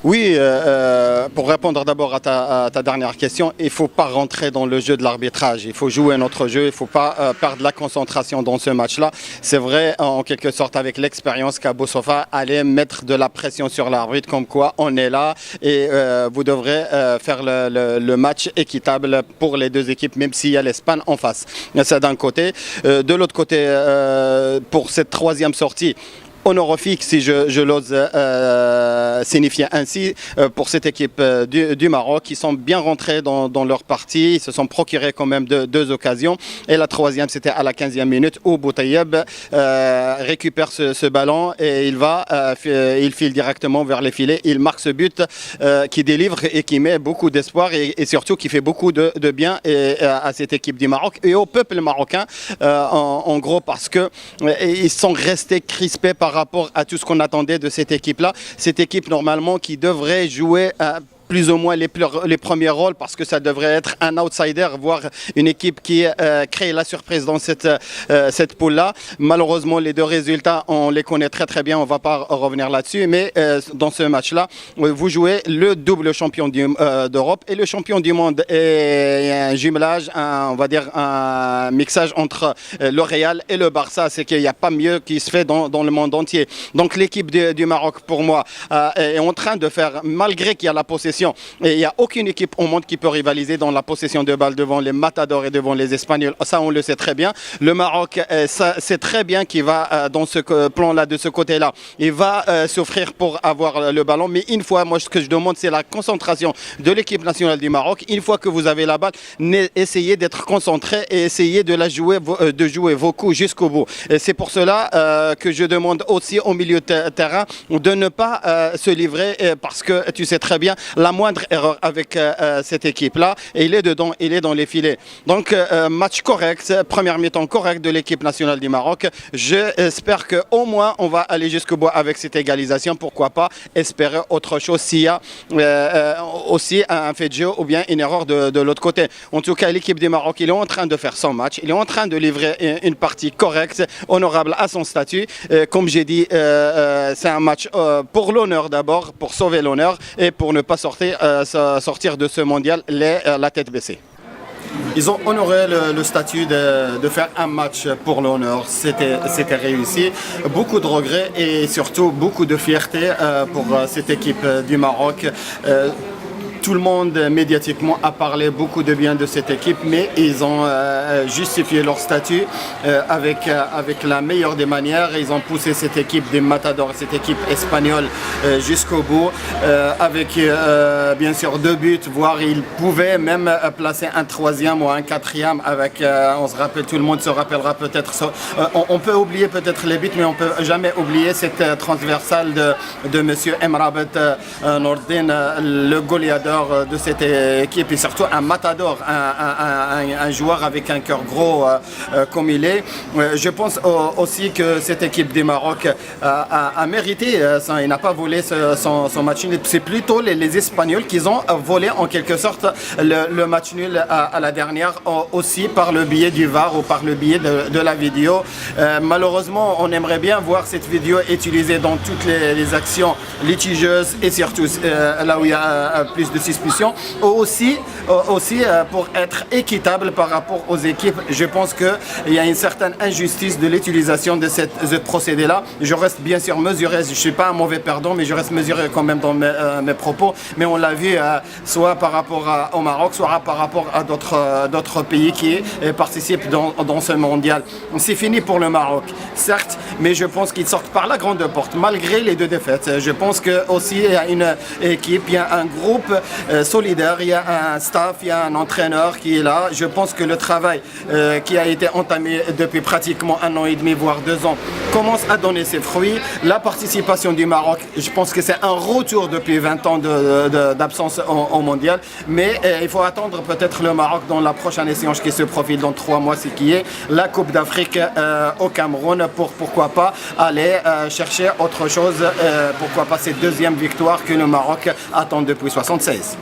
Oui, pour répondre d'abord à ta dernière question, il ne faut pas rentrer dans le jeu de l'arbitrage. Il faut jouer notre jeu, il ne faut pas perdre la concentration dans ce match-là. C'est vrai, en quelque sorte, avec l'expérience qu'Abou Sofa allait mettre de la pression sur l'arbitre, comme quoi on est là et vous devrez faire le match équitable pour les deux équipes, même s'il y a l'Espagne en face. C'est d'un côté. De l'autre côté, pour cette troisième sortie, honorifique, si je l'ose signifier ainsi, pour cette équipe du Maroc. Ils sont bien rentrés dans leur partie, ils se sont procurés quand même deux occasions. Et la troisième, c'était à la 15e minute où Boutayeb récupère ce ballon et il file directement vers les filets. Il marque ce but qui délivre et qui met beaucoup d'espoir et surtout qui fait beaucoup de bien à cette équipe du Maroc et au peuple marocain, en gros, parce qu'ils sont restés crispés par rapport à tout ce qu'on attendait de cette équipe-là. Cette équipe, normalement, qui devrait jouer plus ou moins les premiers rôles, parce que ça devrait être un outsider, voire une équipe qui crée la surprise dans cette poule-là. Malheureusement, les deux résultats, on les connaît très très bien, on ne va pas revenir là-dessus, mais dans ce match-là, vous jouez le double champion d'Europe et le champion du monde. Et un jumelage, on va dire un mixage entre le Real et le Barça, c'est qu'il n'y a pas mieux qui se fait dans le monde entier. Donc l'équipe du Maroc, pour moi, est en train de faire, malgré qu'il y a la possession, et il n'y a aucune équipe au monde qui peut rivaliser dans la possession de balles devant les Matadors et devant les Espagnols. Ça, on le sait très bien. Le Maroc, c'est très bien qu'il va dans ce plan-là, de ce côté-là. Il va souffrir pour avoir le ballon. Mais une fois, moi, ce que je demande, c'est la concentration de l'équipe nationale du Maroc. Une fois que vous avez la balle, essayez d'être concentré et essayez de jouer vos coups jusqu'au bout. C'est pour cela que je demande aussi au milieu de terrain de ne pas se livrer parce que tu sais très bien, la moindre erreur avec cette équipe-là, et il est dedans, il est dans les filets. Donc, match correct, première mi-temps correcte de l'équipe nationale du Maroc. J'espère qu'au moins, on va aller jusqu'au bout avec cette égalisation. Pourquoi pas espérer autre chose s'il y a aussi un fait de jeu ou bien une erreur de l'autre côté. En tout cas, l'équipe du Maroc, il est en train de faire son match. Il est en train de livrer une partie correcte, honorable à son statut. Comme j'ai dit, c'est un match pour l'honneur d'abord, pour sauver l'honneur et pour ne pas sortir de ce mondial la tête baissée. Ils ont honoré le statut de faire un match pour l'honneur. C'était réussi. Beaucoup de regrets et surtout beaucoup de fierté pour cette équipe du Maroc. Tout le monde médiatiquement a parlé beaucoup de bien de cette équipe, mais ils ont justifié leur statut avec la meilleure des manières. Ils ont poussé cette équipe des Matadors, cette équipe espagnole jusqu'au bout, avec bien sûr 2 buts, voire ils pouvaient même placer un 3e ou un 4e avec, on se rappelle, tout le monde se rappellera peut-être, on peut oublier peut-être les buts, mais on ne peut jamais oublier cette transversale de monsieur Emrabet Nordin, le Goliath de cette équipe et surtout un matador, un joueur avec un cœur gros comme il est. Je pense aussi que cette équipe du Maroc a mérité ça. Il n'a pas volé son match nul. C'est plutôt les Espagnols qui ont volé en quelque sorte le match nul à la dernière, aussi par le biais du VAR ou par le biais de la vidéo. Malheureusement, on aimerait bien voir cette vidéo utilisée dans toutes les actions litigieuses et surtout là où il y a plus de suspicion, aussi pour être équitable par rapport aux équipes. Je pense qu'il y a une certaine injustice de l'utilisation de ce procédé-là. Je reste bien sûr mesuré, je ne suis pas un mauvais perdant, mais je reste mesuré quand même dans mes propos. Mais on l'a vu soit par rapport au Maroc, soit par rapport à d'autres pays qui participent dans ce mondial. C'est fini pour le Maroc, certes, mais je pense qu'ils sortent par la grande porte, malgré les 2 défaites. Je pense qu'aussi il y a une équipe, il y a un groupe solidaire, il y a un staff, il y a un entraîneur qui est là. Je pense que le travail qui a été entamé depuis pratiquement 1 an et demi, voire 2 ans, commence à donner ses fruits. La participation du Maroc, je pense que c'est un retour depuis 20 ans d'absence au mondial, mais il faut attendre peut-être le Maroc dans la prochaine échéance qui se profile dans 3 mois, c'est qui est la Coupe d'Afrique au Cameroun, pour pourquoi pas aller chercher autre chose, pourquoi pas cette 2e victoire que le Maroc attend depuis 76.